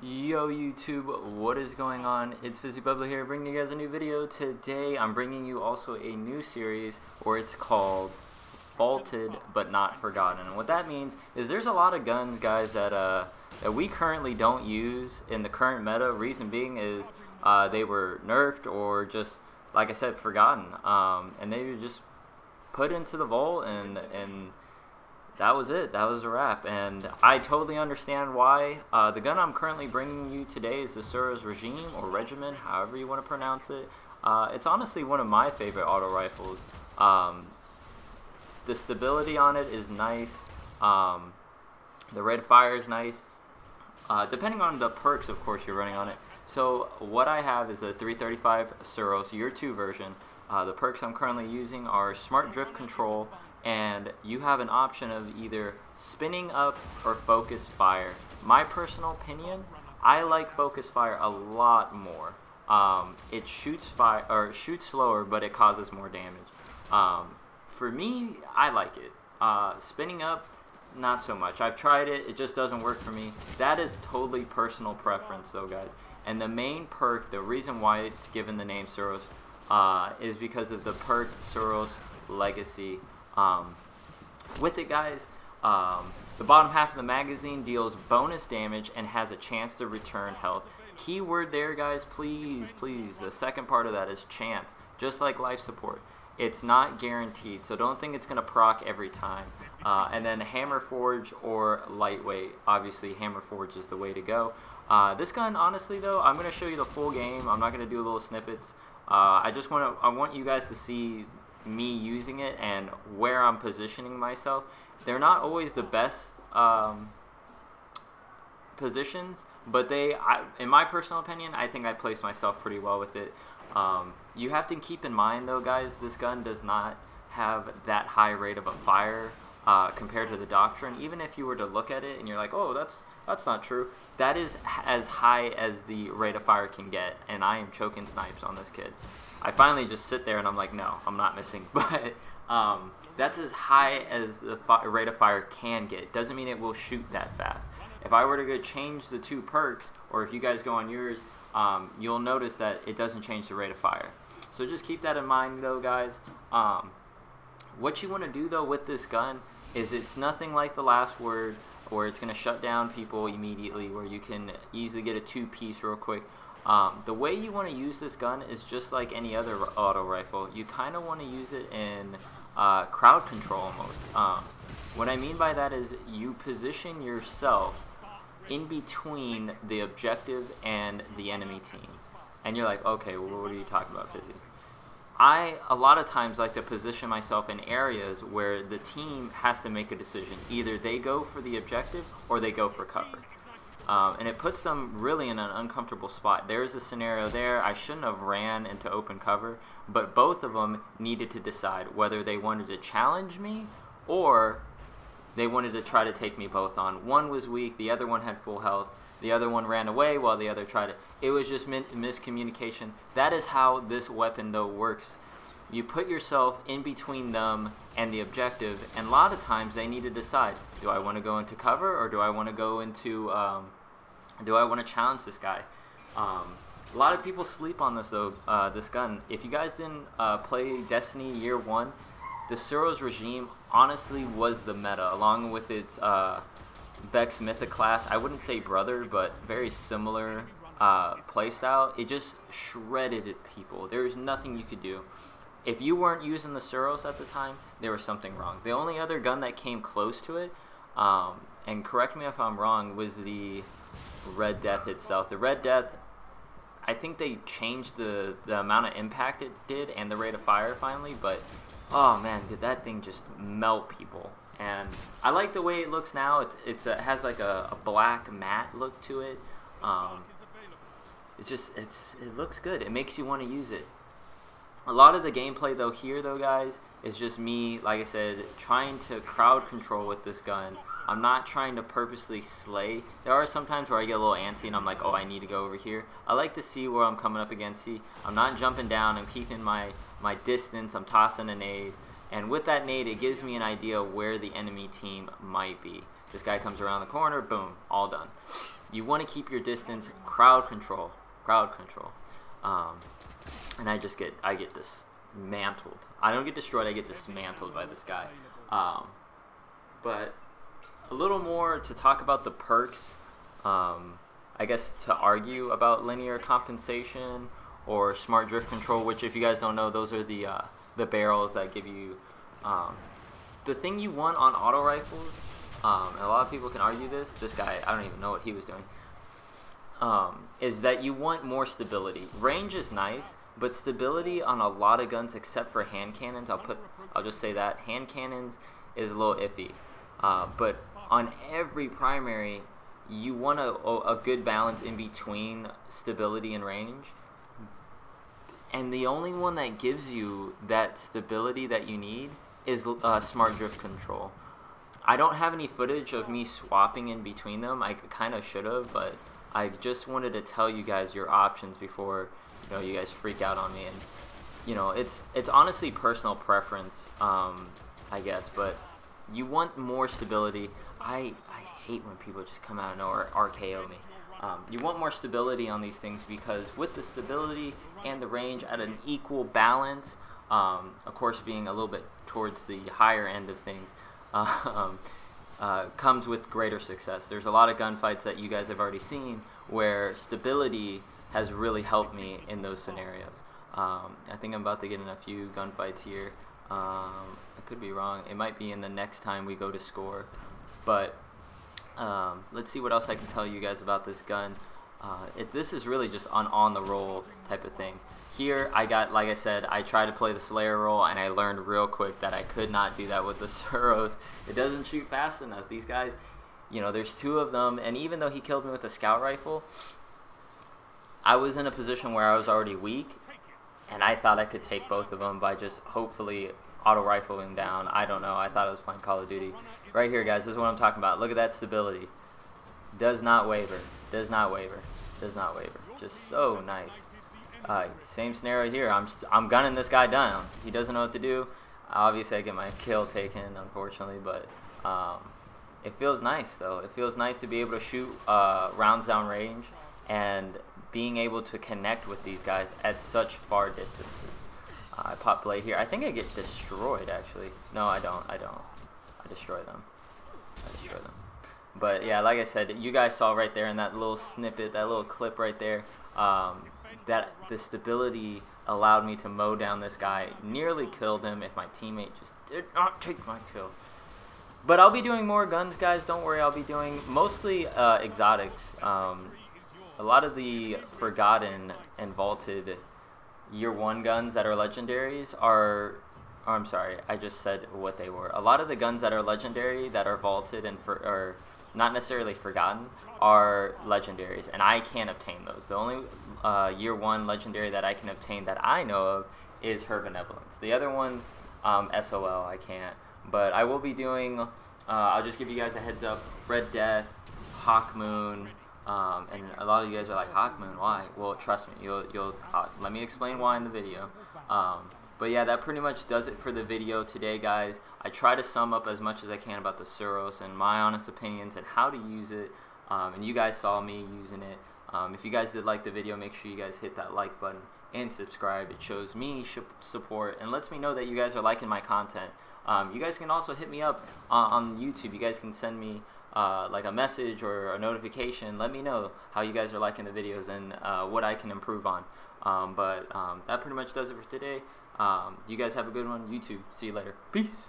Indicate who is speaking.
Speaker 1: Yo YouTube, what is going on? It's Fizzy Bubba here bringing you guys a new video. Today I'm bringing you also a new series, or it's called Vaulted But Not Forgotten. And what that means is there's a lot of guns, guys, that we currently don't use in the current meta. Reason being is they were nerfed or just, like I said, forgotten. And they were just put into the vault and that was it. That was a wrap. And I totally understand why. The gun I'm currently bringing you today is the Suros Regime, or Regiment, however you want to pronounce it. It's honestly one of my favorite auto rifles. The stability on it is nice. The red fire is nice. Depending on the perks, of course, you're running on it. So what I have is a 335 Suros Year 2 version. The perks I'm currently using are Smart Drift Control, and you have an option of either spinning up or focus fire. My personal opinion, I like focus fire a lot more. It shoots fire or shoots slower, but it causes more damage. For me, I like it. Spinning up, not so much. I've tried it, it just doesn't work for me. That is totally personal preference though, guys. And the main perk, the reason why it's given the name Suros, is because of the perk Suros Legacy. With it, guys, the bottom half of the magazine deals bonus damage and has a chance to return health. Keyword there, guys, please, the second part of that is chance, just like life support. It's not guaranteed, so don't think it's going to proc every time. And then Hammer Forge or Lightweight. Obviously, Hammer Forge is the way to go. This gun, honestly, though, I'm going to show you the full game. I'm not going to do little snippets. I want you guys to see me using it and where I'm positioning myself. They're not always the best positions, but in my personal opinion, I think I placed myself pretty well with it. You have to keep in mind though, guys, this gun does not have that high rate of a fire compared to the Doctrine. Even if you were to look at it and you're like, oh, that's not true, that is as high as the rate of fire can get, and I am choking snipes on this kid. I finally just sit there and I'm like, no, I'm not missing. But that's as high as the rate of fire can get. Doesn't mean it will shoot that fast. If I were to go change the two perks, or if you guys go on yours, you'll notice that it doesn't change the rate of fire. So just keep that in mind though, guys. What you want to do though with this gun is it's nothing like the Last Word, where it's going to shut down people immediately, where you can easily get a two-piece real quick. The way you want to use this gun is just like any other auto rifle. You kind of want to use it in crowd control almost. What I mean by that is you position yourself in between the objective and the enemy team. And you're like, okay, well, what are you talking about, Fizzy? I, a lot of times, like to position myself in areas where the team has to make a decision. Either they go for the objective or they go for cover. And it puts them really in an uncomfortable spot. There's a scenario there. I shouldn't have ran into open cover, but both of them needed to decide whether they wanted to challenge me or they wanted to try to take me both on. One was weak, the other one had full health. The other one ran away while the other tried to. It was just miscommunication. That is how this weapon, though, works. You put yourself in between them and the objective, and a lot of times they need to decide, do I want to go into cover or do I want to go into, do I want to challenge this guy? A lot of people sleep on this, though, this gun. If you guys didn't play Destiny Year 1, the Suros Regime honestly was the meta, along with its Vex Mythic class. I wouldn't say brother, but very similar playstyle. It just shredded people. There's nothing you could do. If you weren't using the Suros at the time, there was something wrong. The only other gun that came close to it, and correct me if I'm wrong, was the Red Death itself. The Red Death, I think they changed the amount of impact it did and the rate of fire finally, but oh man, did that thing just melt people. And I like the way it looks now. It has like a black matte look to it. It looks good. It makes you want to use it. A lot of the gameplay though here though, guys, is just me, like I said, trying to crowd control with this gun. I'm not trying to purposely slay. There are some times where I get a little antsy and I'm like, oh, I need to go over here. I like to see where I'm coming up against. See, I'm not jumping down. I'm keeping my distance. I'm tossing a nade. And with that nade, it gives me an idea of where the enemy team might be. This guy comes around the corner, boom, all done. You want to keep your distance, crowd control, and I get dismantled. I don't get destroyed, I get dismantled by this guy. But a little more to talk about the perks. I guess to argue about linear compensation or smart drift control, which if you guys don't know, those are the barrels that give you the thing you want on auto rifles. And a lot of people can argue this. This guy, I don't even know what he was doing. Is that you want more stability. Range is nice, but stability on a lot of guns except for hand cannons. I'll just say that hand cannons is a little iffy. But on every primary, you want a good balance in between stability and range. And the only one that gives you that stability that you need is smart drift control. I don't have any footage of me swapping in between them. I kind of should have, but I just wanted to tell you guys your options before you guys freak out on me. And it's honestly personal preference, I guess, but you want more stability. I hate when people just come out of nowhere RKO me. You want more stability on these things because with the stability and the range at an equal balance, of course being a little bit towards the higher end of things, comes with greater success. There's a lot of gunfights that you guys have already seen where stability has really helped me in those scenarios. I think I'm about to get in a few gunfights here. I could be wrong. It might be in the next time we go to score. But let's see what else I can tell you guys about this gun. This is really just on the roll type of thing. Here I got, like I said, I tried to play the Slayer role and I learned real quick that I could not do that with the Suros. It doesn't shoot fast enough. These guys, there's two of them, and even though he killed me with a scout rifle, I was in a position where I was already weak, and I thought I could take both of them by just hopefully auto-rifling down. I don't know. I thought I was playing Call of Duty. Right here, guys, this is what I'm talking about. Look at that stability. Does not waver. Does not waver. Does not waver. Just so nice. Same scenario here. I'm gunning this guy down. He doesn't know what to do. Obviously, I get my kill taken, unfortunately, but it feels nice, though. It feels nice to be able to shoot rounds down range and being able to connect with these guys at such far distances. I pop blade here. I think I get destroyed, actually. No, I don't. I destroy them. But yeah, like I said, you guys saw right there in that little snippet, that little clip right there, that the stability allowed me to mow down this guy. Nearly killed him if my teammate just did not take my kill. But I'll be doing more guns, guys. Don't worry. I'll be doing mostly exotics. A lot of the forgotten and vaulted year 1 guns that are legendaries are... Oh, I'm sorry, I just said what they were. A lot of the guns that are legendary, that are vaulted and are not necessarily forgotten, are legendaries, and I can't obtain those. The only year 1 legendary that I can obtain that I know of is Her Benevolence. The other ones, SOL, I can't. But I will be doing, I'll just give you guys a heads up, Red Death, Hawkmoon, and a lot of you guys are like, Hawkmoon, why? Well, trust me, you'll let me explain why in the video. But yeah, that pretty much does it for the video today, guys. I try to sum up as much as I can about the Suros and my honest opinions and how to use it. And you guys saw me using it. If you guys did like the video, make sure you guys hit that like button and subscribe. It shows me support and lets me know that you guys are liking my content. You guys can also hit me up on YouTube. You guys can send me like a message or a notification. Let me know how you guys are liking the videos and what I can improve on. But that pretty much does it for today. You guys have a good one. YouTube. See you later. Peace.